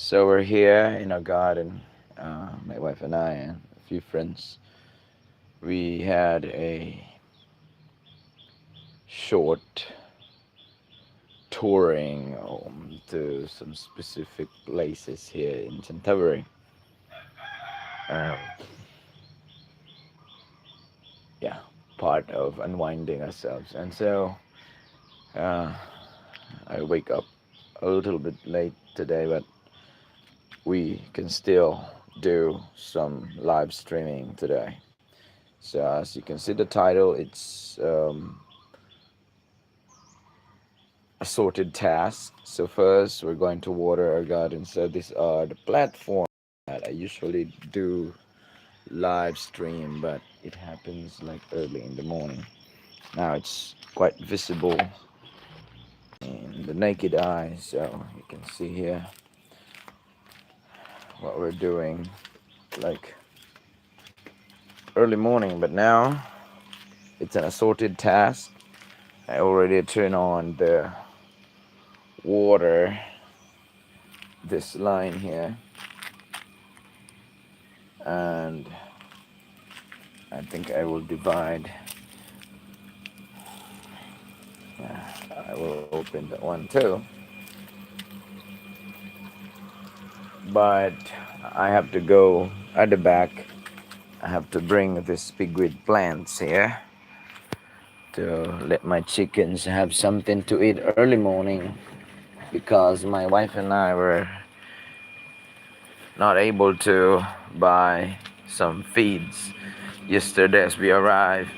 So we're here in our garden, my wife and I, and a few friends. We had a short touring to some specific places here in Canterbury. Um, yeah, part of unwinding ourselves. And so uh, I wake up a little bit late today, but we can still do some live streaming today. So as you can see the title, it's assorted tasks. So first we're going to water our garden. So these are the platforms that I usually do live stream, but it happens like early in the morning. Now it's quite visible in the naked eye, so you can see here what we're doing like early morning, but now it's an assorted task. I already turn on the water, this line here, and I think I will divide. I will open that one too, but I have to go at the back. I have to bring this pigweed plants here to let my chickens have something to eat early morning, because my wife and I were not able to buy some feeds yesterday as we arrived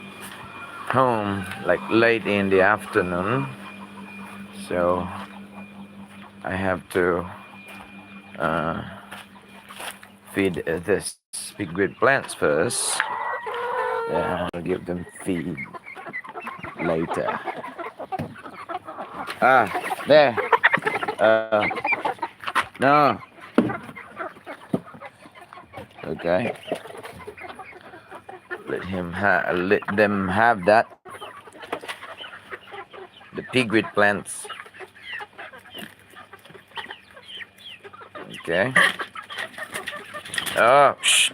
home like late in the afternoon. So I have to uh, feed this pigweed plants first. Yeah, I'll give them feed later. There. No. Okay. Let them have that. The pigweed plants. Okay. Oh, shh.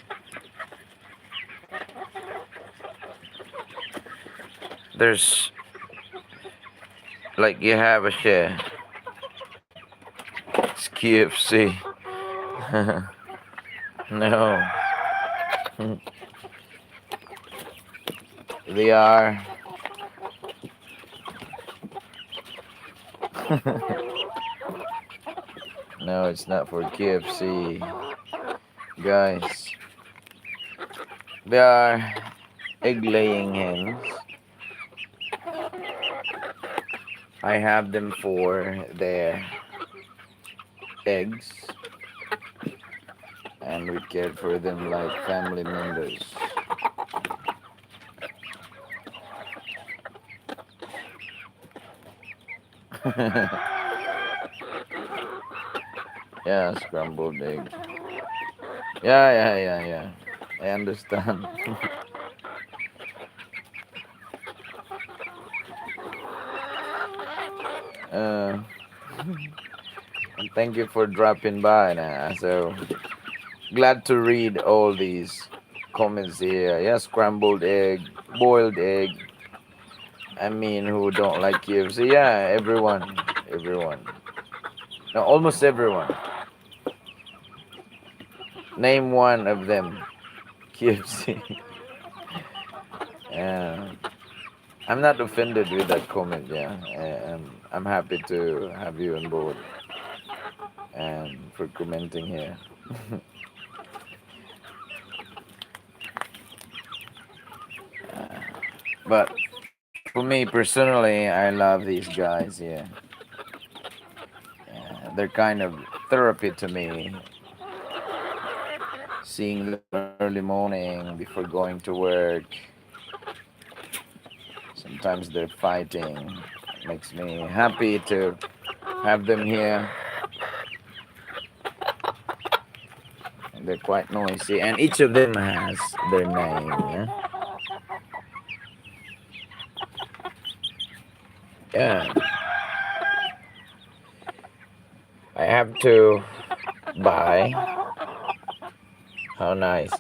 There's like you have a share. It's KFC. No. They are. No, it's not for KFC. Guys. They are egg laying hens. I have them for their eggs, and we care for them like family members. Yeah, scrambled egg. Yeah. I understand. uh, Thank you for dropping by now. So glad to read all these comments here. Yeah, scrambled egg, boiled egg. I mean, who don't like KFC? Yeah, everyone. No, almost everyone. Name one of them. KFC. Yeah. I'm not offended with that comment. Yeah, I'm happy to have you on board and for commenting here. But for me personally, I love these guys. Yeah, they're kind of therapy to me. Seeing them early morning before going to work. Sometimes they're fighting. Makes me happy to have them here. And they're quite noisy, and each of them has their name. Yeah. Yeah. I have to by. How nice.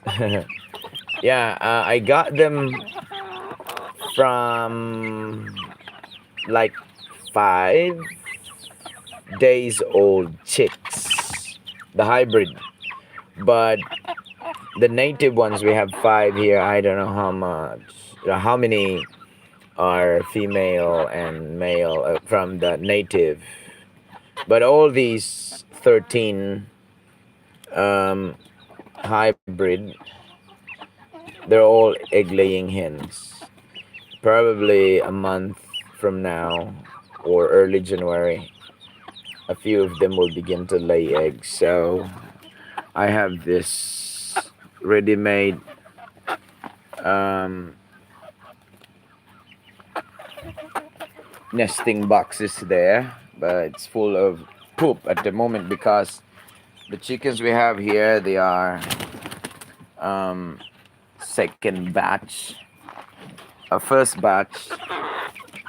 Yeah, I got them from like 5 days old chicks, the hybrid. But the native ones, we have five here. I don't know how many are female and male from the native. But all these 13 um, hybrid, they're all egg laying hens. Probably a month from now or early January, a few of them will begin to lay eggs. So I have this ready-made um, nesting boxes there, but it's full of poop at the moment because the chickens we have here, they are um, second batch. A first batch,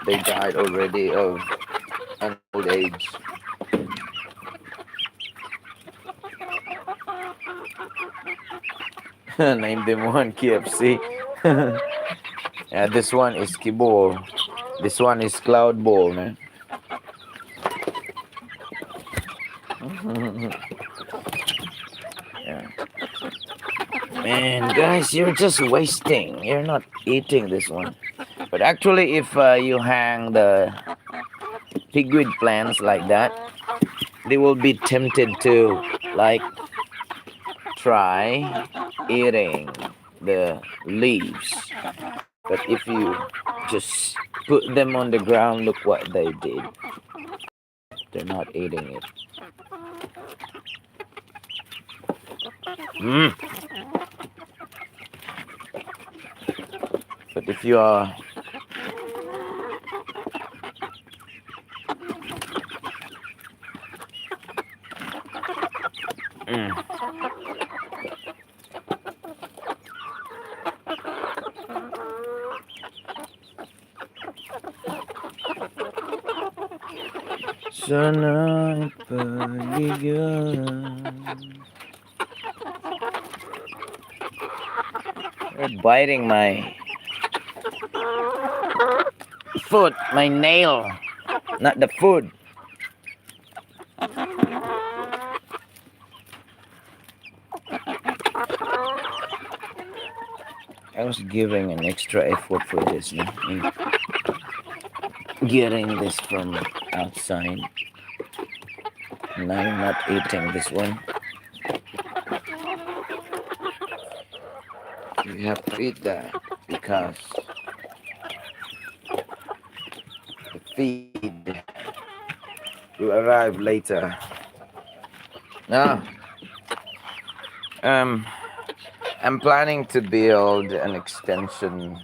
they died already of an old age. Name them one KFC. Yeah, this one is Kibol. This one is Cloud Ball, man. Yeah. Man, guys, you're just wasting. You're not eating this one. But actually, if you hang the pigweed plants like that, they will be tempted to like try eating the leaves. But if you just put them on the ground, look what they did. They're not eating it. Mm. But if you are mm. Sana paligyan. They're biting my foot, my nail, not the food. I was giving an extra effort for this, no? Getting this from outside. And I'm not eating this one. You have to eat that because the feed will arrive later. Now, um, I'm planning to build an extension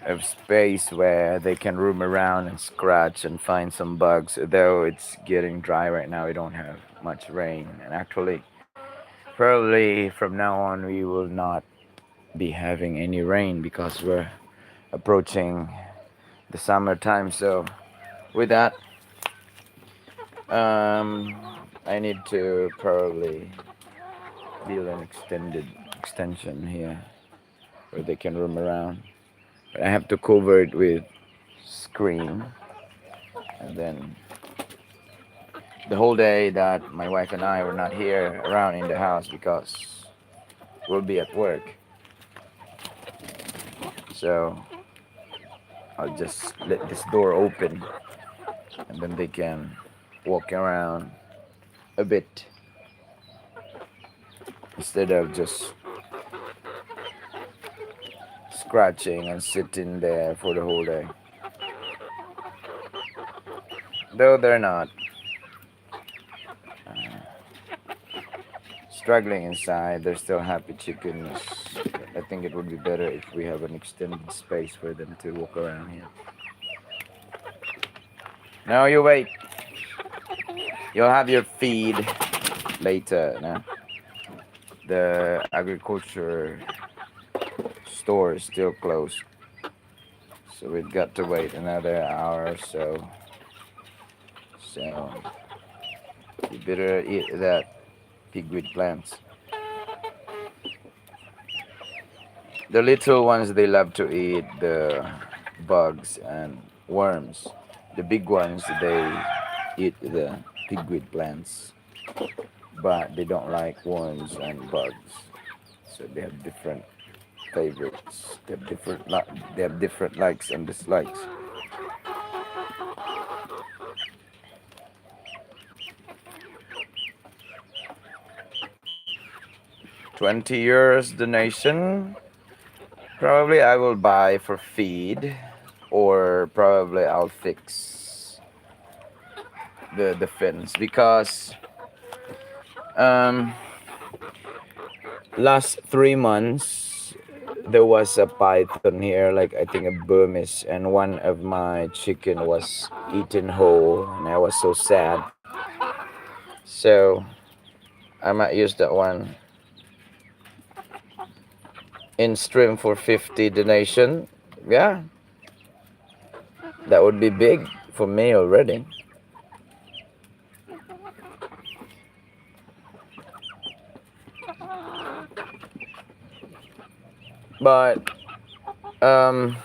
of space where they can roam around and scratch and find some bugs. Though it's getting dry right now, we don't have much rain. And actually, probably from now on, we will not be having any rain because we're approaching the summertime. So, with that, um, I need to probably build an extension here where they can roam around. But I have to cover it with screen, and then the whole day that my wife and I were not here around in the house because we'll be at work. So I'll just let this door open and then they can walk around a bit instead of just scratching and sitting there for the whole day. Though they're not struggling inside, they're still happy chickens. I think it would be better if we have an extended space for them to walk around here. Now you wait. You'll have your feed later. Now. The agriculture store is still closed. So we've got to wait another hour or so. So You better eat that pigweed plants. The little ones they love to eat the bugs and worms. The big ones they eat the pigweed plants, but they don't like worms and bugs. So they have different favorites. They have different likes and dislikes. 20 years donation. Probably I will buy for feed, or probably I'll fix the fence because um last 3 months there was a python here, like I think a Burmese, and one of my chicken was eaten whole, and I was so sad. So I might use that one in stream for 50 donation. Yeah, that would be big for me already. But um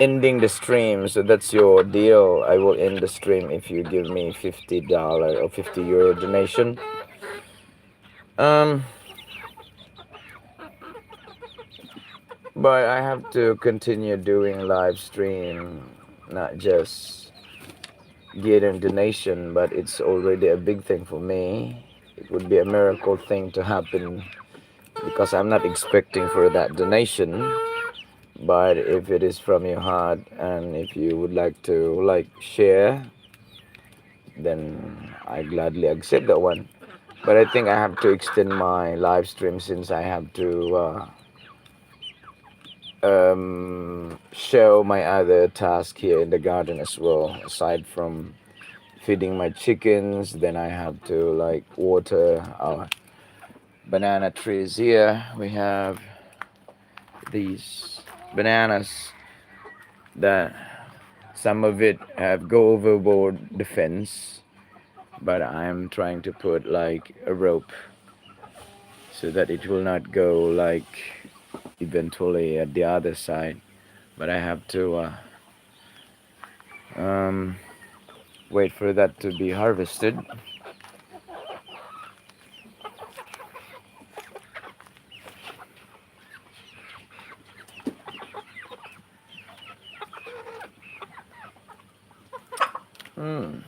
ending the stream, so that's your deal. I will end the stream if you give me $50 or €50 donation. um but I have to continue doing live stream, not just getting donation, but it's already a big thing for me. It would be a miracle thing to happen because I'm not expecting for that donation. But if it is from your heart and if you would like to like share, then I gladly accept that one. But I think I have to extend my live stream since I have to show my other task here in the garden as well. Aside from feeding my chickens, then I have to like water our banana trees here. We have these bananas that some of it have go overboard the fence, but I'm trying to put like a rope so that it will not go like eventually at the other side. But I have to um, wait for that to be harvested. Hmm.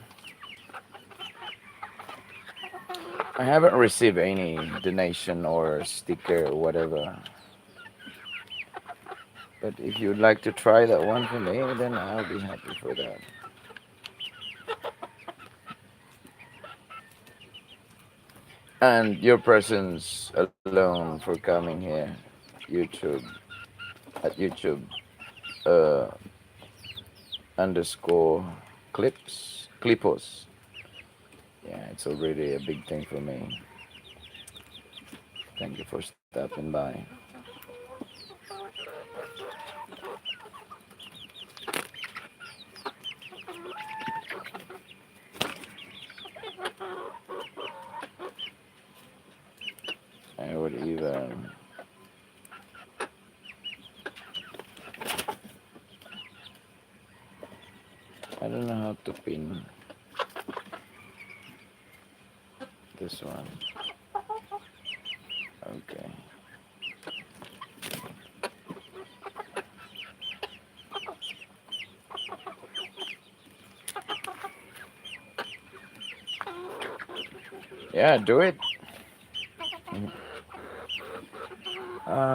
I haven't received any donation or sticker or whatever. But if you'd like to try that one for me, then I'll be happy for that. And your presence alone for coming here, YouTube, at YouTube uh, underscore clipos. Yeah, it's already a big thing for me. Thank you for stopping by. I would even I don't know how to pin this one. Okay. Yeah, do it.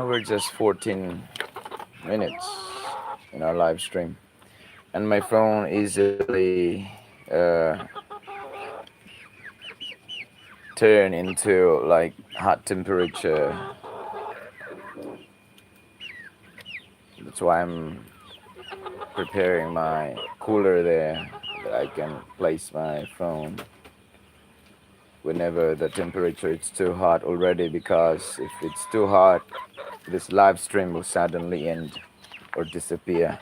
We're just 14 minutes in our live stream, and my phone easily turn into like hot temperature. That's why I'm preparing my cooler there that I can place my phone whenever the temperature is too hot already, because if it's too hot, this live stream will suddenly end or disappear.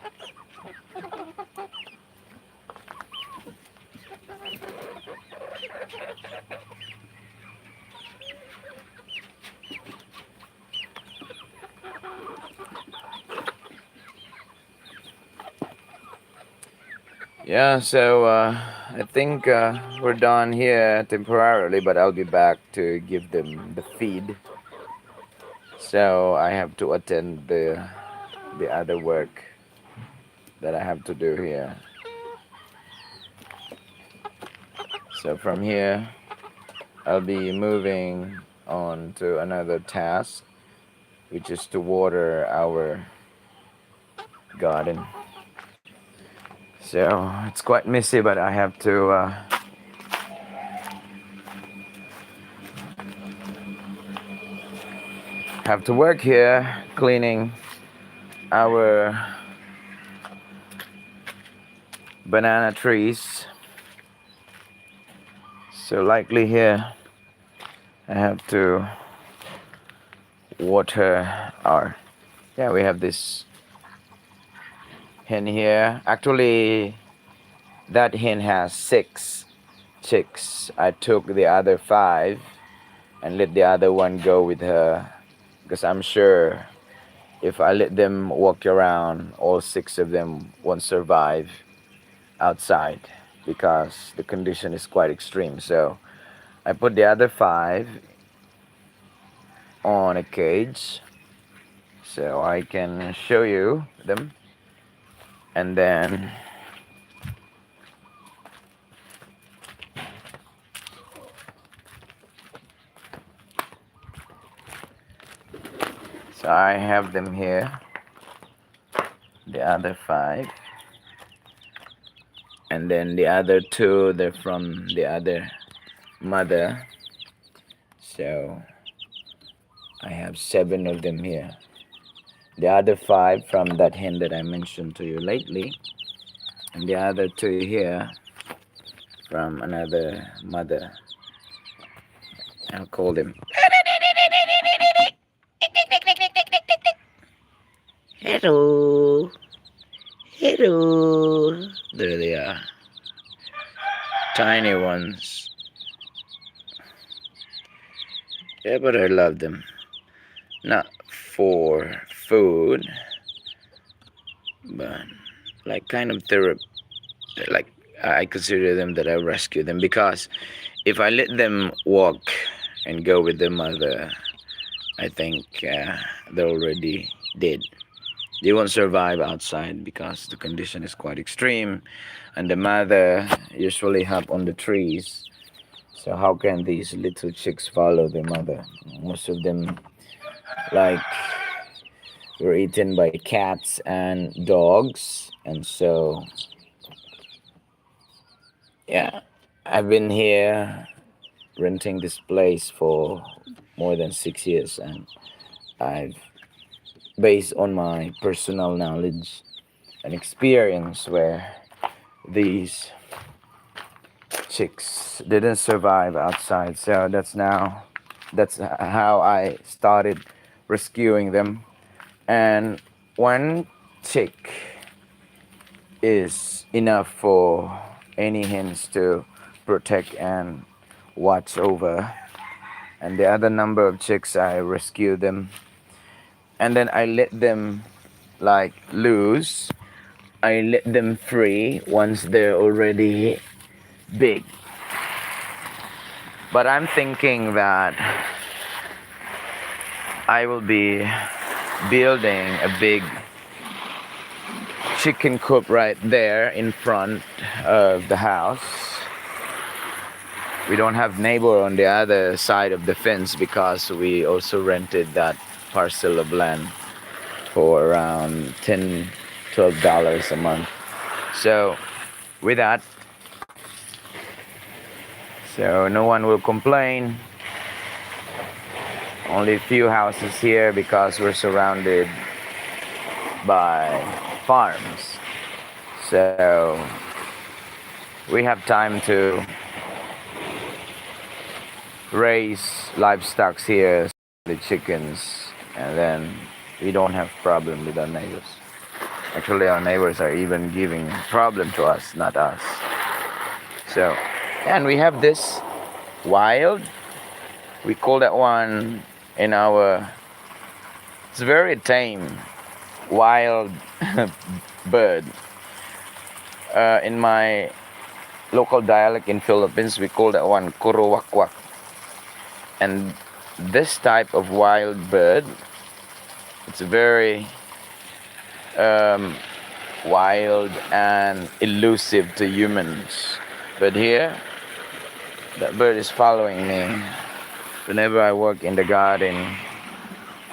Yeah, so I think we're done here temporarily, but I'll be back to give them the feed. So I have to attend the other work that I have to do here. So from here, I'll be moving on to another task, which is to water our garden. So it's quite messy, but I have to work here cleaning our banana trees. So likely here I have to water our, yeah, we have this hen here. Actually, that hen has 6 chicks. I took the other 5 and let the other one go with her, because I'm sure if I let them walk around, all 6 of them won't survive outside because the condition is quite extreme. So I put the other 5 on a cage so I can show you them. And then so I have them here, the other 5, and then the other 2, they're from the other mother. So I have 7 of them here. The other 5 from that hen that I mentioned to you lately, and the other 2 here from another mother. I'll call them. Hello. Hello. There they are. Tiny ones. Yeah, but I love them. Not for food, but like kind of therapy. Like I consider them that I rescue them, because if I let them walk and go with their mother, I think they're already dead. They won't survive outside because the condition is quite extreme, and the mother usually hop on the trees. So how can these little chicks follow their mother? Most of them like were eaten by cats and dogs, and so yeah, I've been here renting this place for more than 6 years, and I've, based on my personal knowledge and experience, where these chicks didn't survive outside. So that's how I started rescuing them. And one chick is enough for any hens to protect and watch over. And the other number of chicks, I rescue them, and then I let them like loose. I let them free once they're already big. But I'm thinking that I will be building a big chicken coop right there in front of the house. We don't have neighbor on the other side of the fence because we also rented that parcel of land for around $10-12 a month. So with that, so no one will complain. Only a few houses here because we're surrounded by farms. So we have time to raise livestock here, the chickens, and then we don't have problem with our neighbors. Actually, our neighbors are even giving problem to us, not us. So, and we have this wild. We call that one in our. It's very tame, wild bird. In my local dialect in Philippines, we call that one kurowakwak. And this type of wild bird, it's very wild and elusive to humans. But here, that bird is following me. Whenever I work in the garden,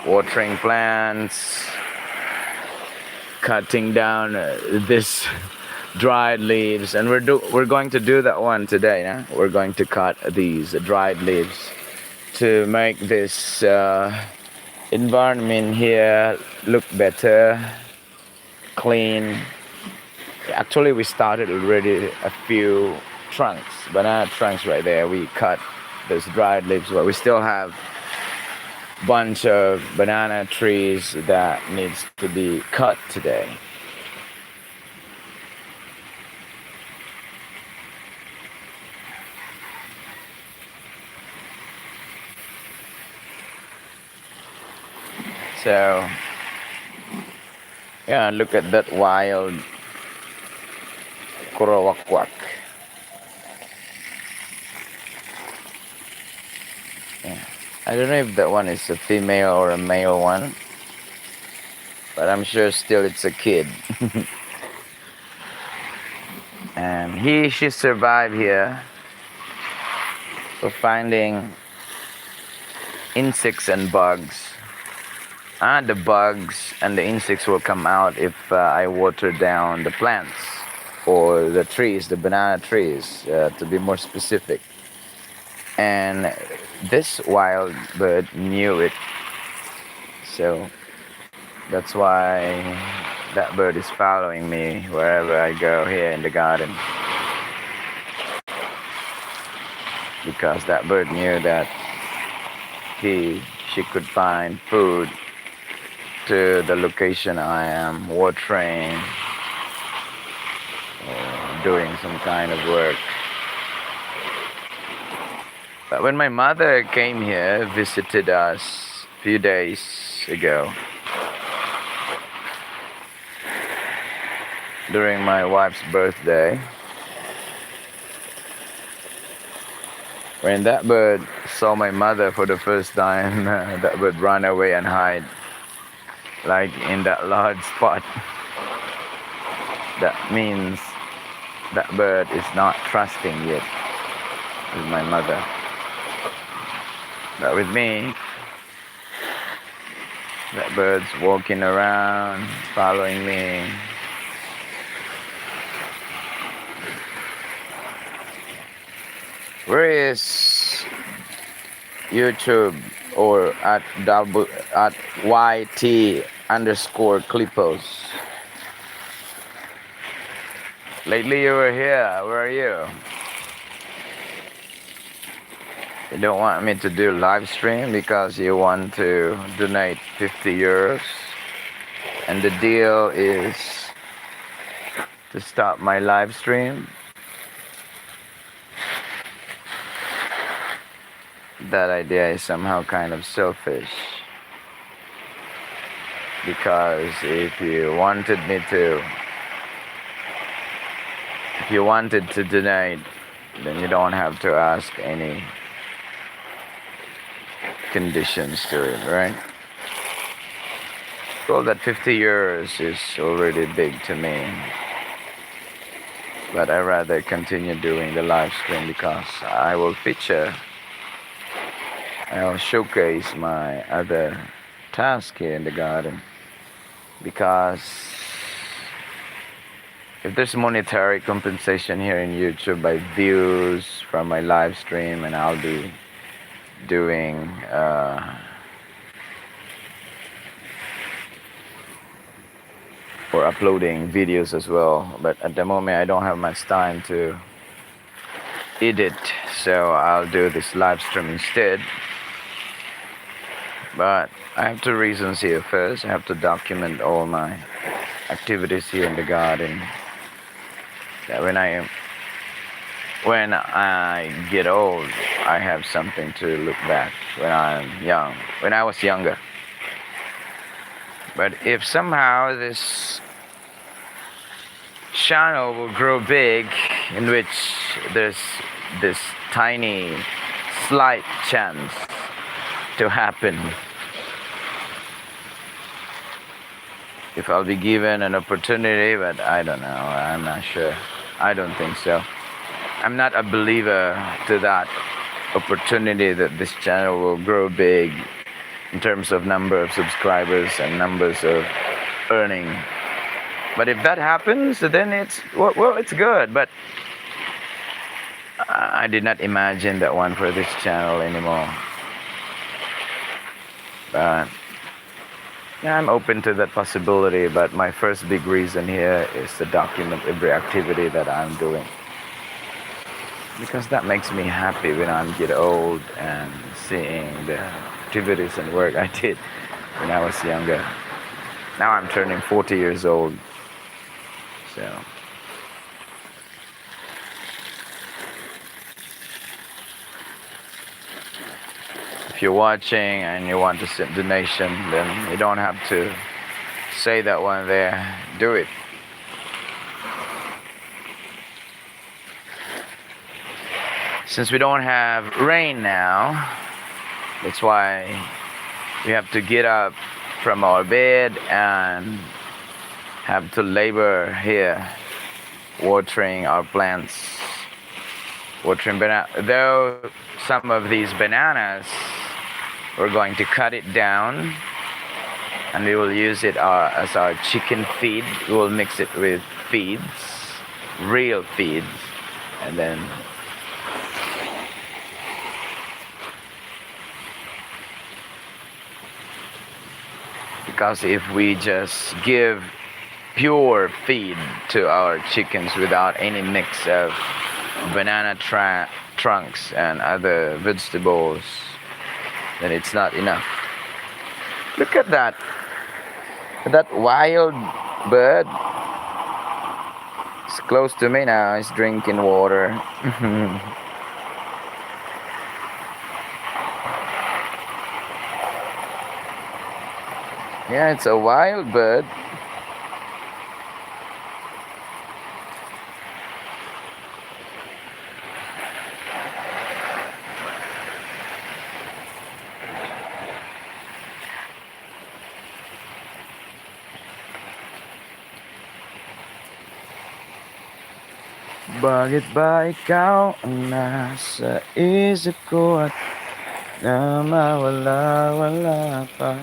watering plants, cutting down this dried leaves, and we're going to do that one today. Nah? We're going to cut these dried leaves to make this environment here look better, clean. Actually, we started already a few trunks, banana trunks right there. We cut those dried leaves, but we still have a bunch of banana trees that needs to be cut today. So, yeah, look at that wild kurowakwak. Yeah. I don't know if that one is a female or a male one, but I'm sure still it's a kid. And she survived here for finding insects and bugs. The bugs and the insects will come out if I water down the plants or the trees, the banana trees, to be more specific. And this wild bird knew it, so that's why that bird is following me wherever I go here in the garden, because that bird knew that she could find food to the location I am watering or doing some kind of work. But when my mother came here, visited us a few days ago, during my wife's birthday, when that bird saw my mother for the first time, that bird ran away and hide, like in that large spot. That means that bird is not trusting yet with my mother. But with me, that bird's walking around, following me. Where is YouTube or at YT_Clippos? Lately you were here. Where are you? You don't want me to do live stream because you want to donate 50 euros, and the deal is to stop my live stream. That idea is somehow kind of selfish, because if you wanted to donate, then you don't have to ask any conditions to it, right? Well, that 50 euros is already big to me, but I rather continue doing the live stream because I will I'll showcase my other task here in the garden. Because if there's monetary compensation here in YouTube by views from my live stream, and I'll be doing or uploading videos as well, but at the moment I don't have much time to edit, so I'll do this live stream instead. But I have two reasons here. First, I have to document all my activities here in the garden, that when I get old, I have something to look back when I was younger. But if somehow this channel will grow big, in which there's this tiny, slight chance to happen if I'll be given an opportunity, but I don't know. I'm not sure. I don't think so. I'm not a believer to that opportunity that this channel will grow big in terms of number of subscribers and numbers of earning. But if that happens, then it's well, it's good. But I did not imagine that one for this channel anymore. But yeah, I'm open to that possibility. But my first big reason here is to document every activity that I'm doing, because that makes me happy when I get old and seeing the activities and work I did when I was younger. Now I'm turning 40 years old. So if you're watching and you want to send donation, then you don't have to say that one there. Do it. Since we don't have rain now, that's why we have to get up from our bed and have to labor here watering our plants, watering banana. Though some of these bananas, we're going to cut it down and we will use it as our chicken feed. We will mix it with feeds, real feeds, and then because if we just give pure feed to our chickens without any mix of banana trunks and other vegetables, then it's not enough. Look at that wild bird. It's close to me now. It's drinking water. Yeah, it's a wild bird. Bakit ba ikaw ang nasa isip ko at na mawala-wala pa?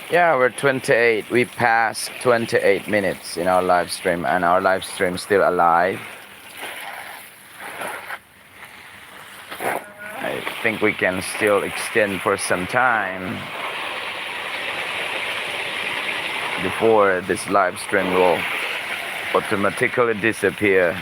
Yeah, we're 28. We passed 28 minutes in our live stream, and our live stream still alive. I think we can still extend for some time before this live stream will automatically disappear.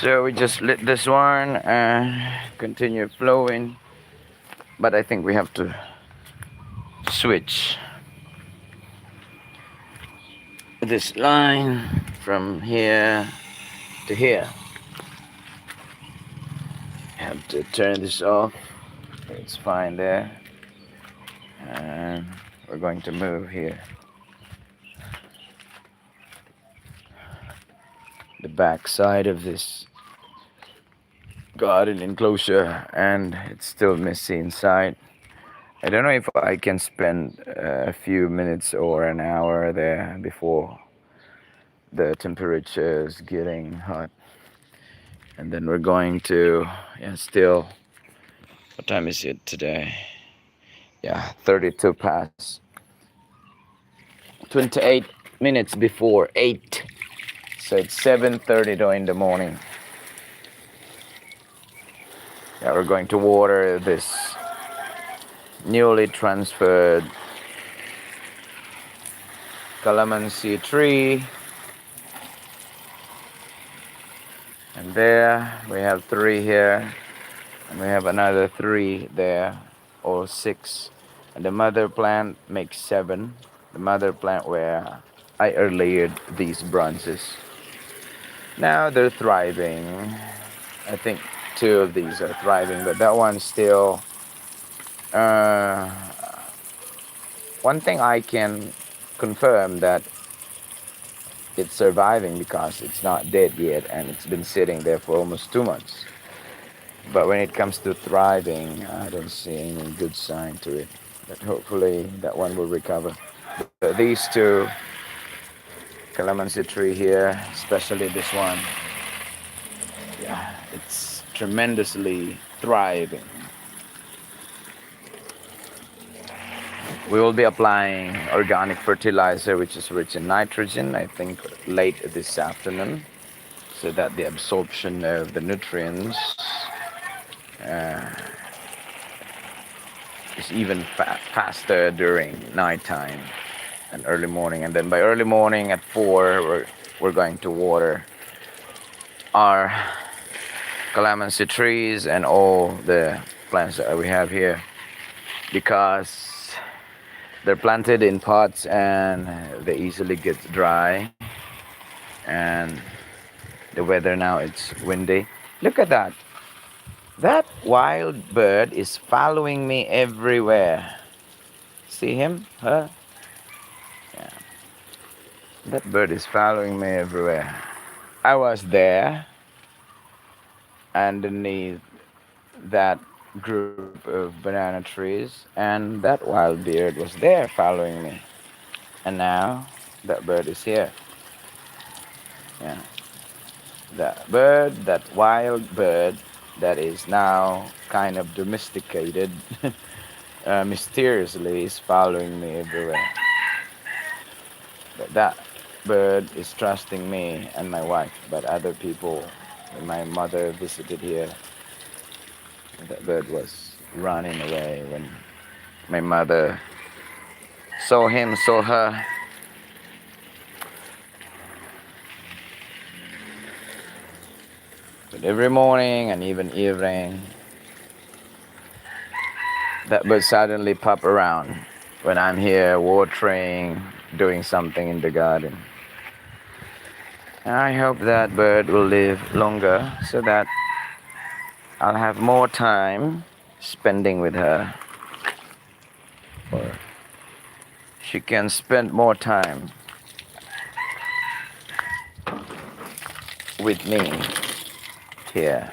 So we just let this one continue flowing, but I think we have to switch this line from here to here. Have to turn this off. It's fine there, and we're going to move here. The back side of this garden enclosure, and it's still messy inside. I don't know if I can spend a few minutes or an hour there before the temperature is getting hot. And then we're going to, still, what time is it today? Yeah, 32 past 28. minutes before 8. So it's 7:30 in the morning. Yeah, we're going to water this newly transferred calamansi tree. And there we have 3 here. And we have another 3 there, or 6. And the mother plant makes 7. The mother plant where I layered these branches. Now they're thriving. I think 2 of these are thriving, but that one's still. Uh, One thing I can confirm that it's surviving because it's not dead yet and it's been sitting there for almost 2 months. But when it comes to thriving, I don't see any good sign to it. But hopefully that one will recover. But these 2 calamansi tree here, especially this one, yeah, it's tremendously thriving. We will be applying organic fertilizer, which is rich in nitrogen, I think late this afternoon, so that the absorption of the nutrients uh, is even faster during nighttime and early morning. And then by early morning at 4, we're going to water our calamansi trees and all the plants that we have here, because they're planted in pots and they easily get dry. And the weather now, it's windy. Look at that. That wild bird is following me everywhere. See him? Huh? Yeah. That bird is following me everywhere. I was there underneath that group of banana trees, and that wild bird was there following me. And now that bird is here. Yeah. That wild bird that is now kind of domesticated, mysteriously is following me everywhere. But that bird is trusting me and my wife, but other people, when my mother visited here, that bird was running away when my mother saw him, saw her. But every morning and even evening, that bird suddenly pop around when I'm here watering, doing something in the garden. And I hope that bird will live longer so that I'll have more time spending with her, or she can spend more time with me here.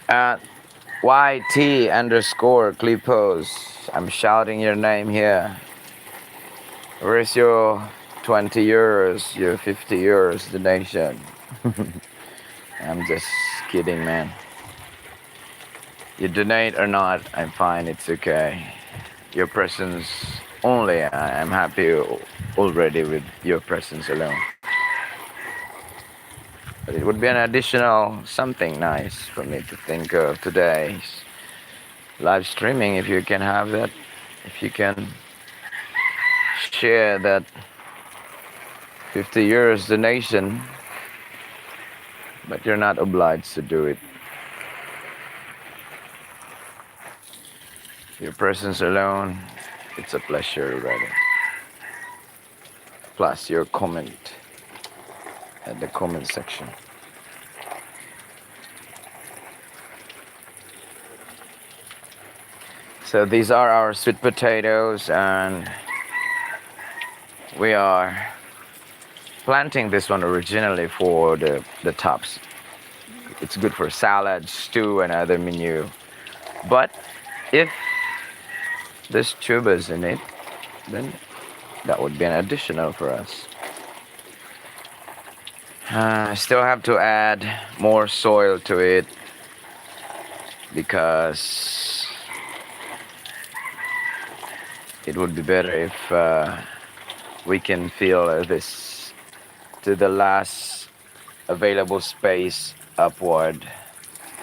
At YT underscore Clipos, I'm shouting your name here. Where's your 20 euros, your 50 euros donation? I'm just kidding, man. You donate or not, I'm fine, it's okay. Your presence only, I'm happy already with your presence alone. But it would be an additional something nice for me to think of today's live streaming, if you can have that, if you can share that 50 euros donation, but you're not obliged to do it. Your presence alone, it's a pleasure already. Plus your comment at the comment section. So these are our sweet potatoes, and we are planting this one originally for the tops. It's good for salad, stew, and other menu. But if there's tubers in it, then that would be an additional for us. I still have to add more soil to it because it would be better if we can fill this to the last available space upward.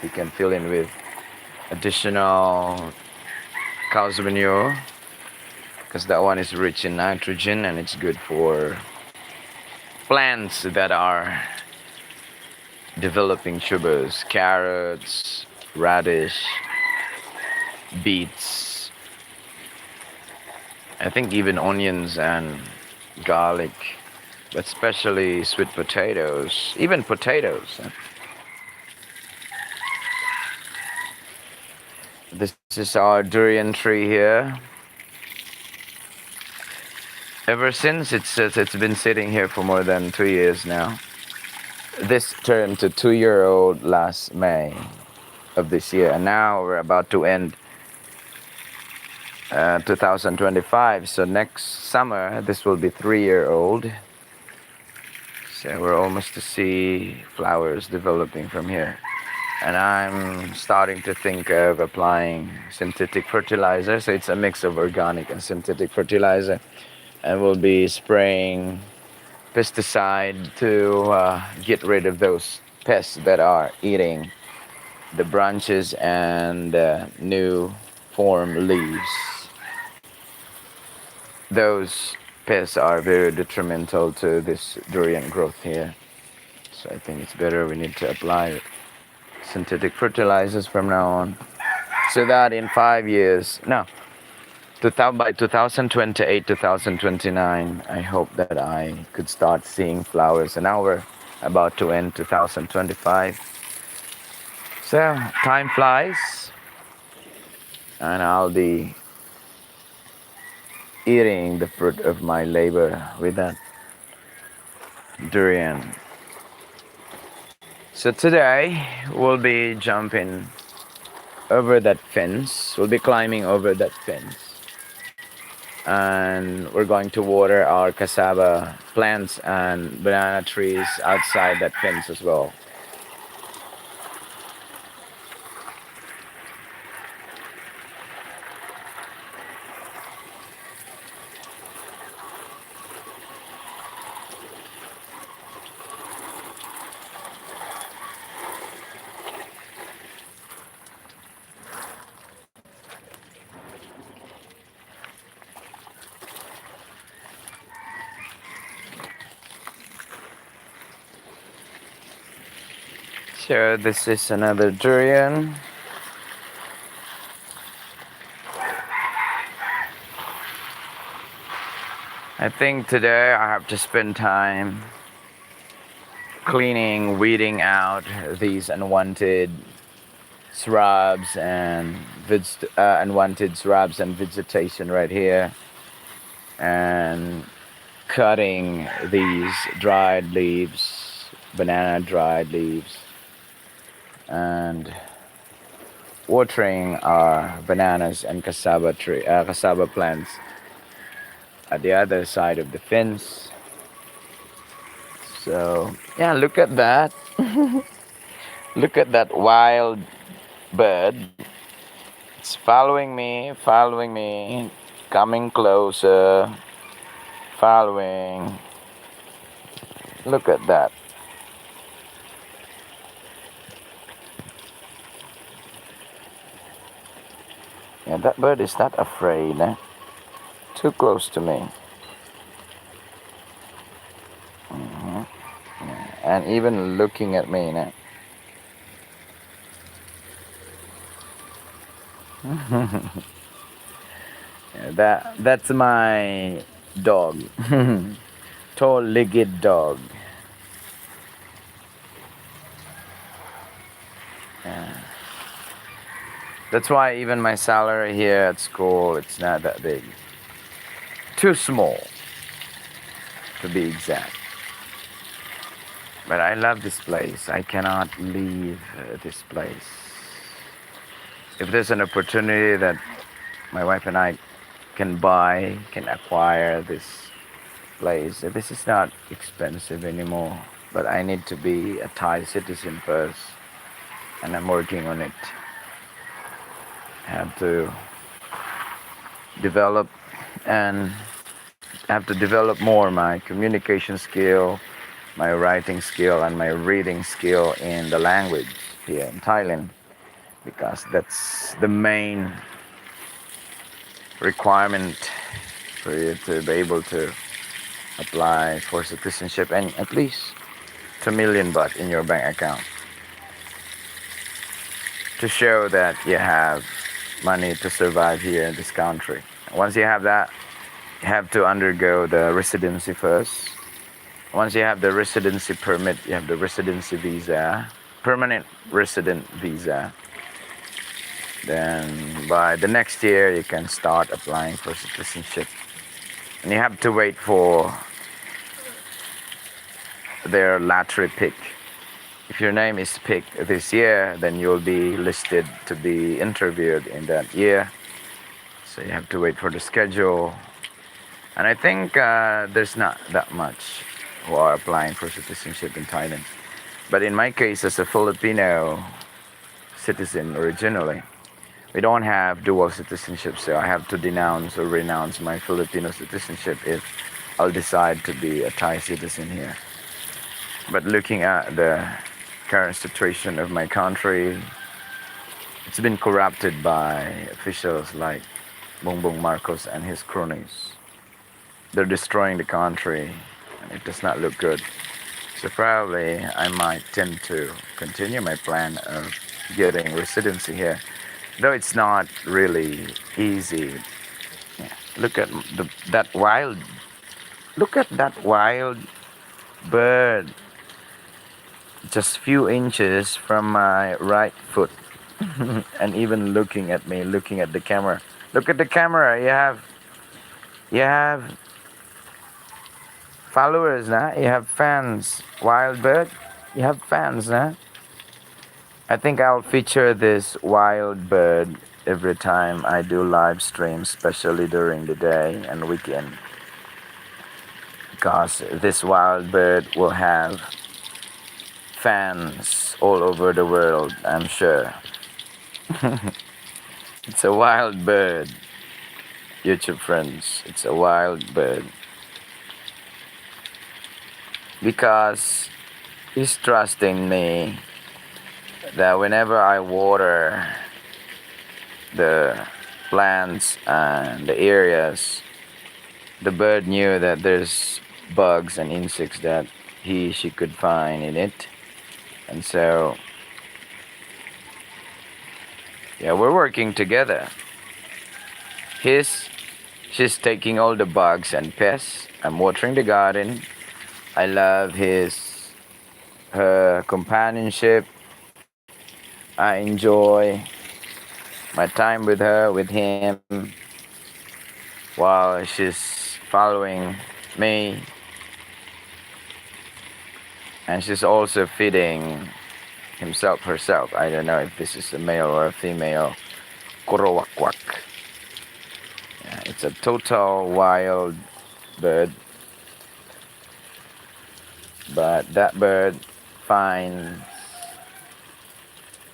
We can fill in with additional cow's manure because that one is rich in nitrogen and it's good for plants that are developing tubers, carrots, radish, beets, I think even onions and garlic, but especially sweet potatoes, even potatoes. This is our durian tree here. Ever since it's been sitting here for more than 2 years now. This turned to 2 year old last May of this year, and now we're about to end 2025. So next summer this will be 3 year old. So we're almost to see flowers developing from here. And I'm starting to think of applying synthetic fertilizer. So it's a mix of organic and synthetic fertilizer. And we'll be spraying pesticide to get rid of those pests that are eating the branches and new form leaves. Those pests are very detrimental to this durian growth here. So I think it's better we need to apply synthetic fertilizers from now on. So that in 5 years, no, by 2028, 2029, I hope that I could start seeing flowers. And now we're about to end 2025. So time flies, and I'll be eating the fruit of my labor with that durian. So today we'll be jumping over that fence. We'll be climbing over that fence. And we're going to water our cassava plants and banana trees outside that fence as well. So this is another durian. I think today I have to spend time cleaning, weeding out these unwanted shrubs and unwanted shrubs and vegetation right here, and cutting these dried leaves, banana dried leaves, and watering our bananas and cassava plants at the other side of the fence. So yeah, look at that. Look at that wild bird. It's following me, coming closer, following. Look at that. Yeah, that bird is not afraid, eh? Too close to me. Yeah. And even looking at me now. Yeah, that's my dog. Tall-legged dog. Yeah. That's why even my salary here at school, it's not that big. Too small, to be exact. But I love this place. I cannot leave this place. If there's an opportunity that my wife and I can acquire this place, this is not expensive anymore. But I need to be a Thai citizen first, and I'm working on it. I have to develop and I have to develop more my communication skill, my writing skill, and my reading skill in the language here in Thailand, because that's the main requirement for you to be able to apply for citizenship, and at least 2 million baht in your bank account to show that you have money to survive here in this country. Once you have that, you have to undergo the residency first. Once you have the residency permit, you have the residency visa, permanent resident visa. Then by the next year, you can start applying for citizenship. And you have to wait for their lottery pick. If your name is picked this year, then you'll be listed to be interviewed in that year. So you have to wait for the schedule. And I think there's not that much who are applying for citizenship in Thailand. But in my case, as a Filipino citizen originally, we don't have dual citizenship, so I have to denounce or renounce my Filipino citizenship if I'll decide to be a Thai citizen here. But looking at the current situation of my country, it's been corrupted by officials like Bongbong Marcos and his cronies. They're destroying the country, and it does not look good. So probably I might tend to continue my plan of getting residency here, though it's not really easy. Yeah. That wild. Look at that wild bird, just few inches from my right foot, and even looking at me, looking at the camera. Look at the camera. You have followers, nah? You have fans. Wild bird, you have fans, nah? I think I'll feature this wild bird every time I do live streams, especially during the day and weekend, because this wild bird will have fans all over the world, I'm sure. It's a wild bird, YouTube friends. It's a wild bird. Because he's trusting me that whenever I water the plants and the areas, the bird knew that there's bugs and insects that she could find in it. And so, yeah, we're working together. She's taking all the bugs and pests. I'm watering the garden. I love her companionship. I enjoy my time with her, with him, while she's following me. And she's also feeding herself. I don't know if this is a male or a female. Korowakwak. Yeah, it's a total wild bird. But that bird finds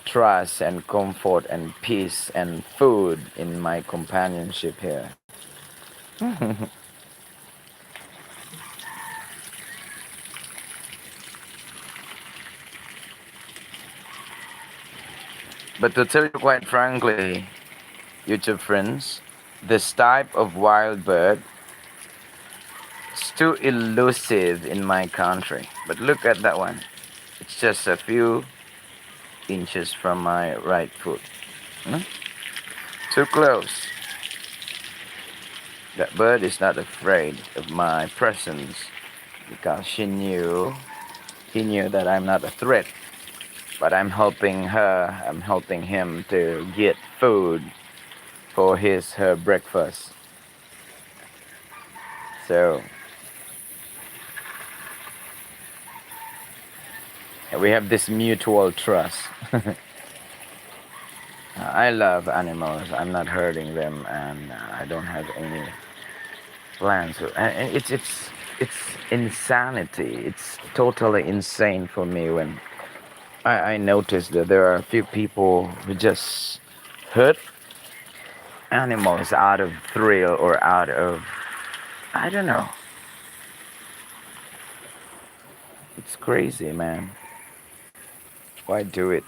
trust and comfort and peace and food in my companionship here. But to tell you quite frankly, YouTube friends, this type of wild bird is too elusive in my country. But look at that one. It's just a few inches from my right foot. Hmm? Too close. That bird is not afraid of my presence because he knew that I'm not a threat. But I'm helping him to get food for her breakfast. So we have this mutual trust. I love animals. I'm not hurting them, and I don't have any plans. And it's insanity. It's totally insane for me when I noticed that there are a few people who just hurt animals out of thrill or out of, I don't know. It's crazy, man. Why do it?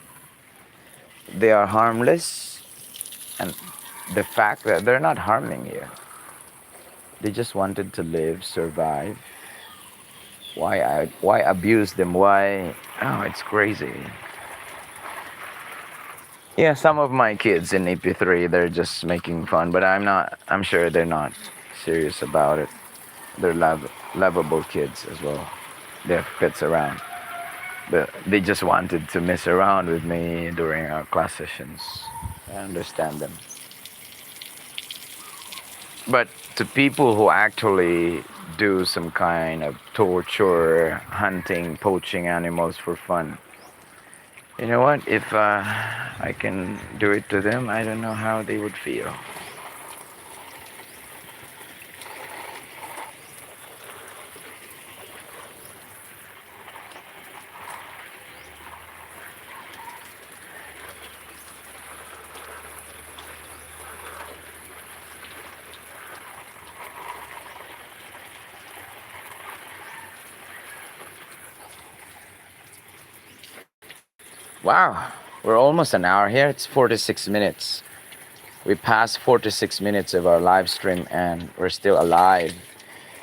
They are harmless, and the fact that they're not harming you, they just wanted to live, survive. Why abuse them? Why? Oh, it's crazy. Yeah, some of my kids in EP3, they're just making fun, but I'm not. I'm sure they're not serious about it. They're lovable kids as well. They have pets around, but they just wanted to mess around with me during our class sessions. I understand them. But to people who actually do some kind of torture, hunting, poaching animals for fun, you know what? If I can do it to them, I don't know how they would feel. Wow, we're almost an hour here. It's 46 minutes. We passed 46 minutes of our live stream and we're still alive.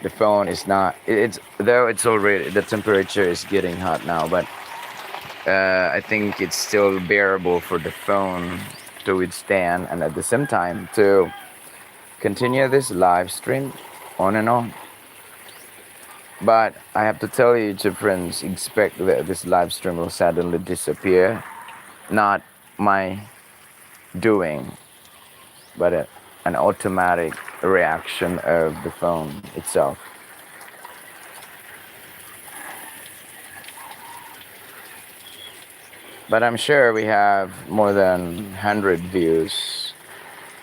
The phone is not, it's, though it's already, the temperature is getting hot now, but I think it's still bearable for the phone to withstand and at the same time to continue this live stream on and on. But I have to tell you, to friends, expect that this live stream will suddenly disappear. Not my doing, but an automatic reaction of the phone itself. But I'm sure we have more than 100 views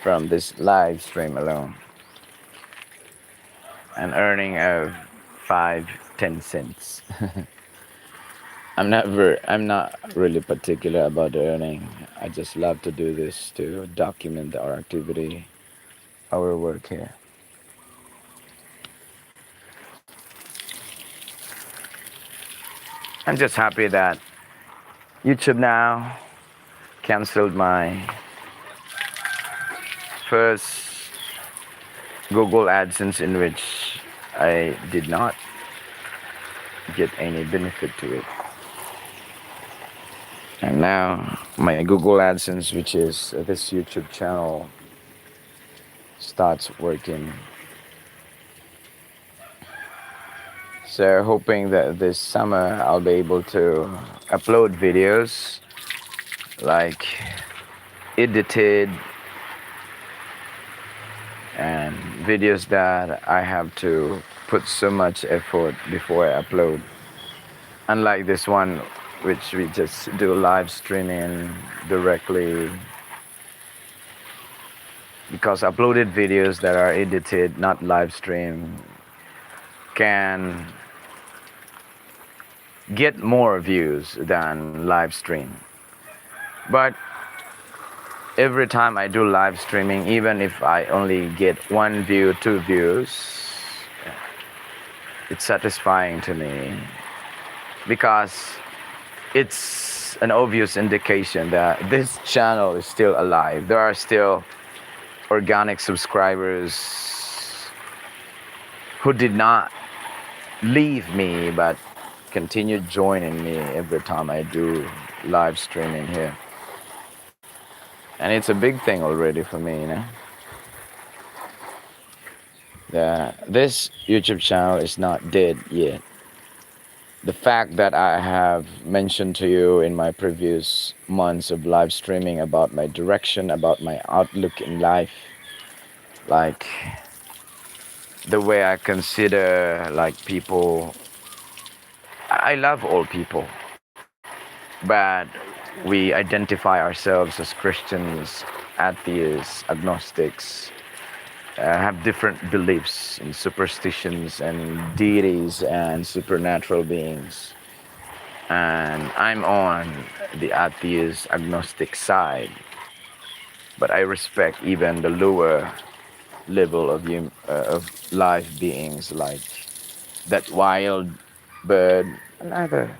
from this live stream alone. An earning of 5-10 cents. I'm not really particular about the earning. I just love to do this to document our activity, our work here. I'm just happy that YouTube now canceled my first Google AdSense, in which I did not get any benefit to it. And now my Google AdSense, which is this YouTube channel, starts working. So hoping that this summer I'll be able to upload videos like edited and videos that I have to put so much effort before I upload. Unlike this one, which we just do live streaming directly, because uploaded videos that are edited, not live stream, can get more views than live stream. But every time I do live streaming, even if I only get 1 view, 2 views, it's satisfying to me, because it's an obvious indication that this channel is still alive. There are still organic subscribers who did not leave me but continued joining me every time I do live streaming here. And it's a big thing already for me, you know. This YouTube channel is not dead yet. The fact that I have mentioned to you in my previous months of live streaming about my direction, about my outlook in life, like the way I consider like people. I love all people, but we identify ourselves as Christians, atheists, agnostics, have different beliefs in superstitions and deities and supernatural beings. And I'm on the atheist agnostic side. But I respect even the lower level of live beings like that wild bird. Neither.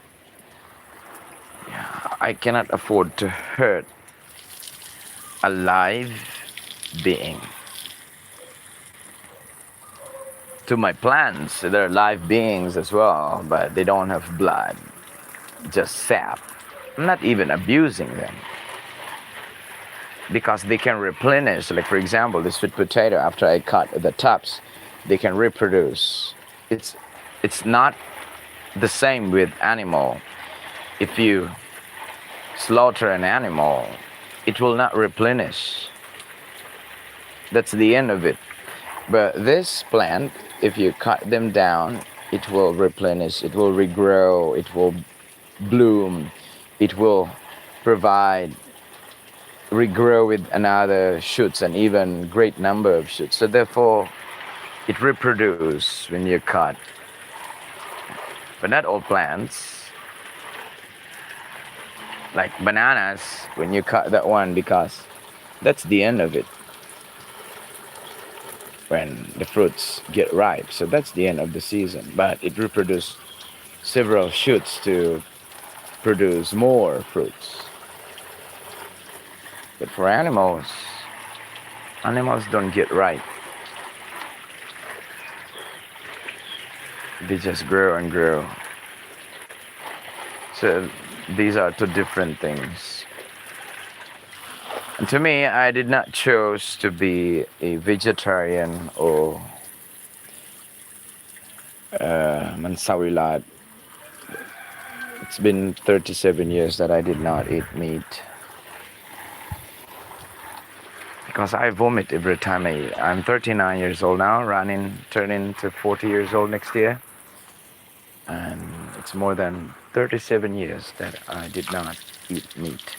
I cannot afford to hurt a live being. To my plants, they're live beings as well, but they don't have blood, just sap. I'm not even abusing them because they can replenish. Like, for example, the sweet potato, after I cut the tops, they can reproduce. It's not the same with animal. If you slaughter an animal, it will not replenish. That's the end of it. But this plant, if you cut them down, it will replenish, it will regrow, it will bloom, it will provide, regrow with another shoots and even great number of shoots. So therefore, it reproduces when you cut. But not all plants, like bananas, when you cut that one, because that's the end of it. When the fruits get ripe, so that's the end of the season. But it reproduces several shoots to produce more fruits. But for animals, animals don't get ripe. They just grow and grow. So these are two different things. And to me, I did not choose to be a vegetarian or mansawilat. It's been 37 years that I did not eat meat. Because I vomit every time I eat. I'm 39 years old now, turning to 40 years old next year. And it's more than 37 years that I did not eat meat.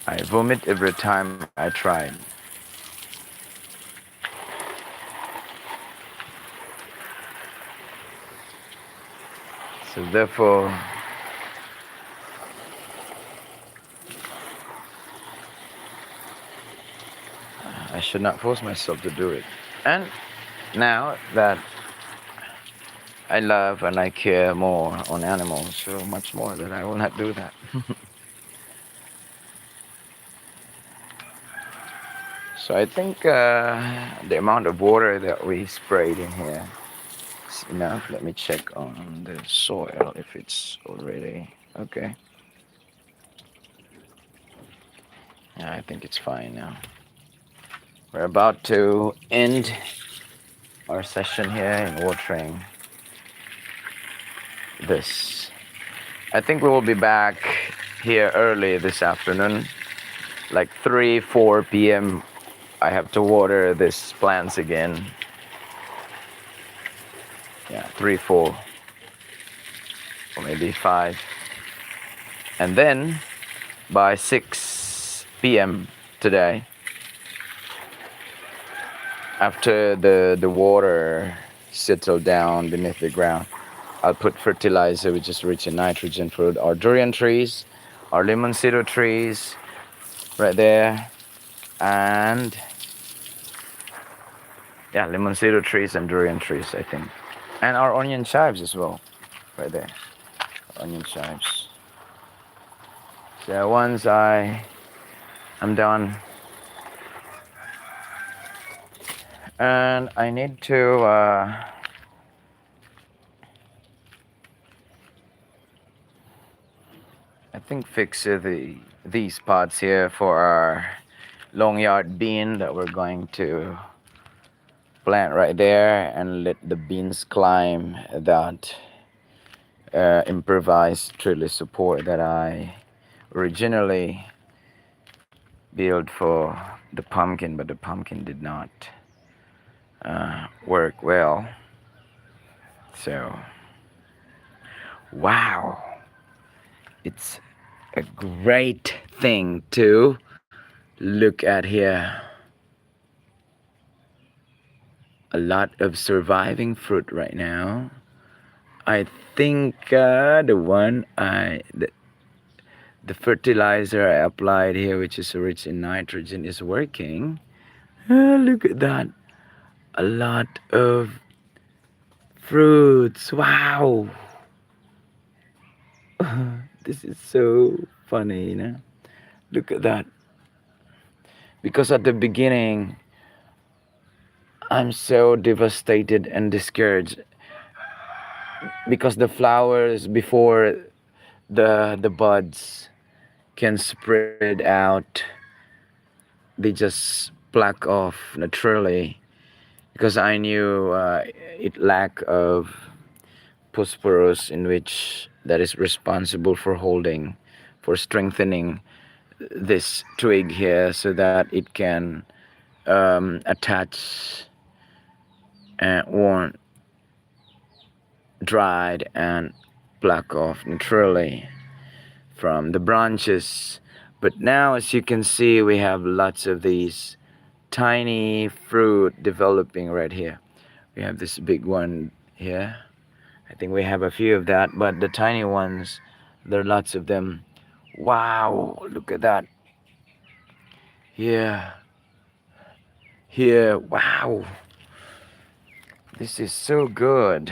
I vomit every time I tried. So therefore, I should not force myself to do it. And now that I love and I care more on animals, so much more that I will not do that. So I think the amount of water that we sprayed in here is enough. Let me check on the soil if it's already okay. Yeah, I think it's fine now. We're about to end our session here in watering this. I think we will be back here early this afternoon, like 3, 4 p.m. I have to water these plants again. Yeah, 3, 4, or maybe 5. And then by 6 p.m. today, after the water settled down beneath the ground, I'll put fertilizer which is rich in nitrogen for our durian trees, our limoncito trees, right there, and yeah, limoncito trees and durian trees, I think, and our onion chives as well, right there, onion chives. So once I am done, and I need to I think fix these pots here for our long yard bean that we're going to plant right there, and let the beans climb that improvised trellis support that I originally built for the pumpkin, but the pumpkin did not work well. So wow, it's a great thing to look at here. A lot of surviving fruit right now. I think the The fertilizer I applied here, which is rich in nitrogen, is working. Ah, look at that. A lot of fruits. Wow. This is so funny, Look at that. Because at the beginning, I'm so devastated and discouraged because the flowers before the buds can spread out, they just pluck off naturally because I knew it lack of phosphorus in which that is responsible for holding, for strengthening this twig here so that it can attach and won't dried and pluck off naturally from the branches. But now, as you can see, we have lots of these tiny fruit developing right here. We have this big one here. I think we have a few of that, but the tiny ones, there are lots of them. Wow, look at that. Here, here, wow. This is so good.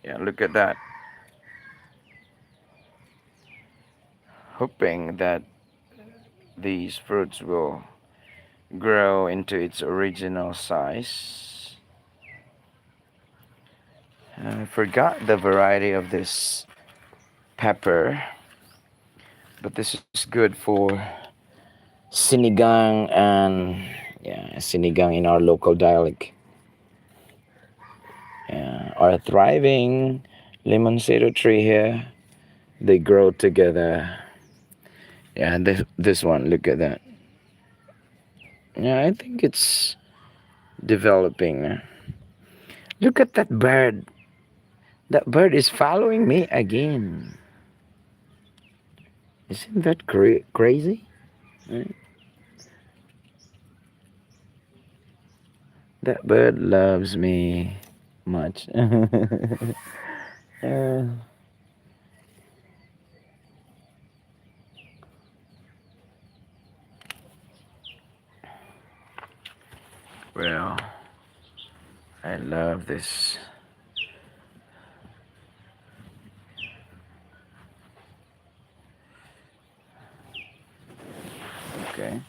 Yeah, look at that. Hoping that these fruits will grow into its original size. I forgot the variety of this pepper, but this is good for sinigang and sinigang in our local dialect. Our thriving lemon tree here, they grow together. Yeah, this one, look at that. Yeah, I think it's developing. Look at that bird. That bird is following me again. Isn't that crazy? Right? That bird loves me much. Uh, well, I love this. Okay.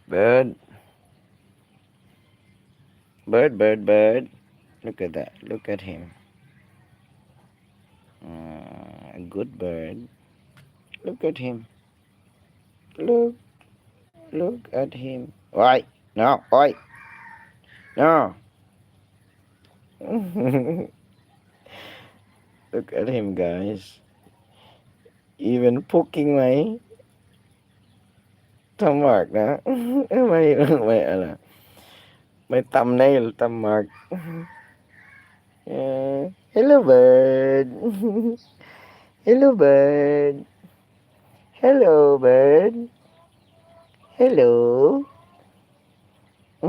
Bird, bird. Look at that. Look at him. A good bird. Look at him. Look, look at him. Oi, no, oi, no. Look at him, guys. Even poking my thumb mark na. My thumbnail, thumb mark. Hello, bird. Hello, bird. Hello, bird. Hello. uh,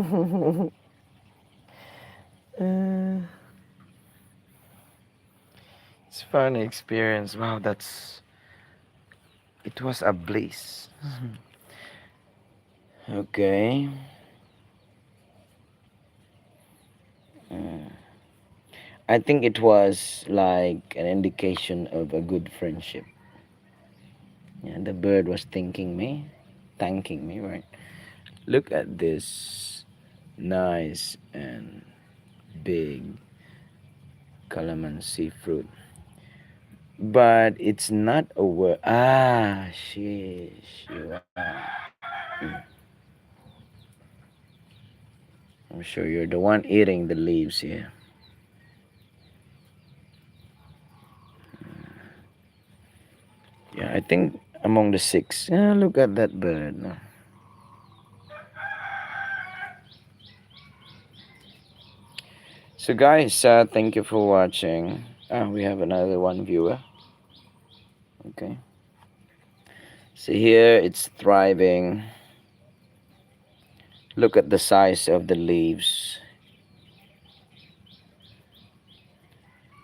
it's fun experience. Wow, it was a bliss. Okay. I think it was like an indication of a good friendship. Yeah, the bird was thanking me, right? Look at this nice and big calamansi fruit. But it's not a word. Ah, sheesh. Wow. I'm sure you're the one eating the leaves here. Yeah, I think among the six. Yeah, look at that bird. No? So, guys, thank you for watching. We have another one viewer. Okay. So here it's thriving. Look at the size of the leaves.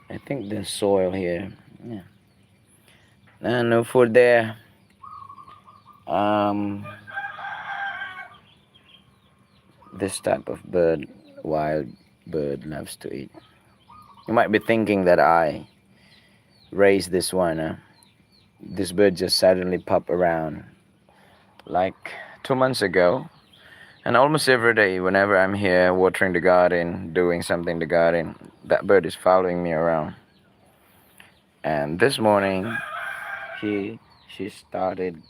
I think the soil here. Yeah. No food there. Um, this type of bird, wild bird, loves to eat. You might be thinking that I raised this one. This bird just suddenly popped around like 2 months ago. And almost every day, whenever I'm here watering the garden, doing something in the garden, that bird is following me around. And this morning, he she started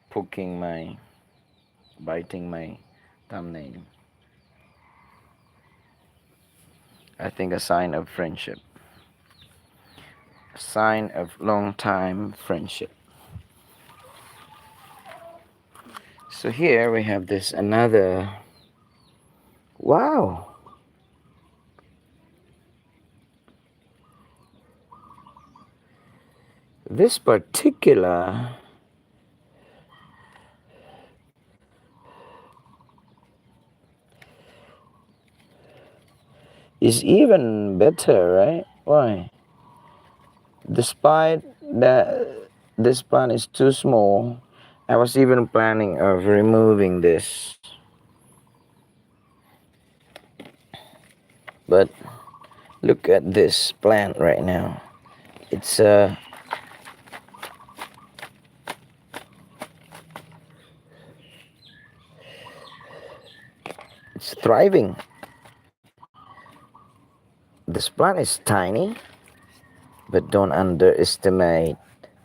poking my, biting my thumbnail. I think a sign of friendship, a sign of long time friendship. So here we have this another. Wow, this particular is even better, right? Why? Despite that this plant is too small, I was even planning of removing this. But look at this plant right now. It's it's thriving. This plant is tiny, but don't underestimate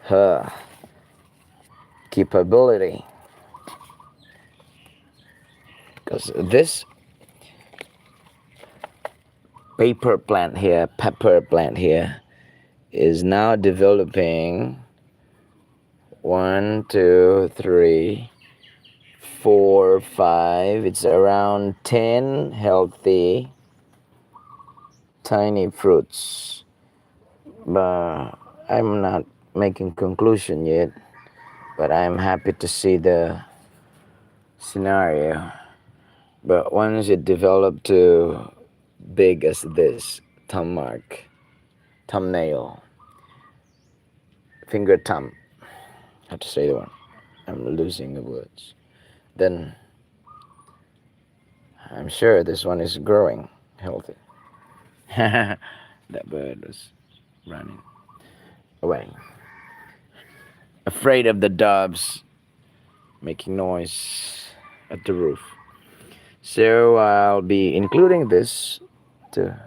her capability. Because this pepper plant here, is now developing 1, 2, 3, 4, 5. It's around 10 healthy tiny fruits. But I'm not making conclusion yet. But I'm happy to see the scenario. But once it developed to big as this thumbnail, finger thumb, how to say the one? I'm losing the words. Then I'm sure this one is growing healthy. That bird was running away, afraid of the doves making noise at the roof. So I'll be including this to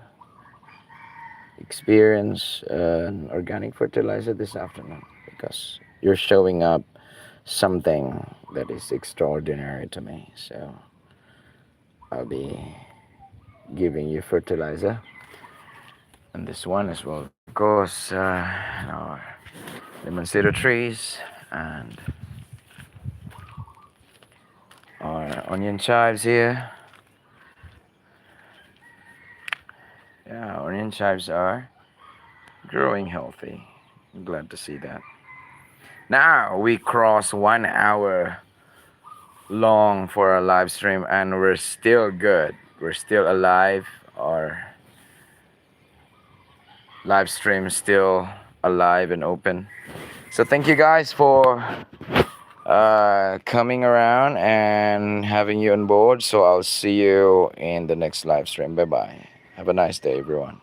experience an organic fertilizer this afternoon, because you're showing up something that is extraordinary to me. So I'll be giving you fertilizer, and this one as well, of course. Our lemon cedar trees and our onion chives here. Yeah, onion chives are growing healthy. I'm glad to see that. Now we cross 1 hour long for our live stream, and we're still good. We're still alive. Our live stream is still alive and open. So thank you guys for coming around and having you on board. So I'll see you in the next live stream. Bye bye. Have a nice day, everyone.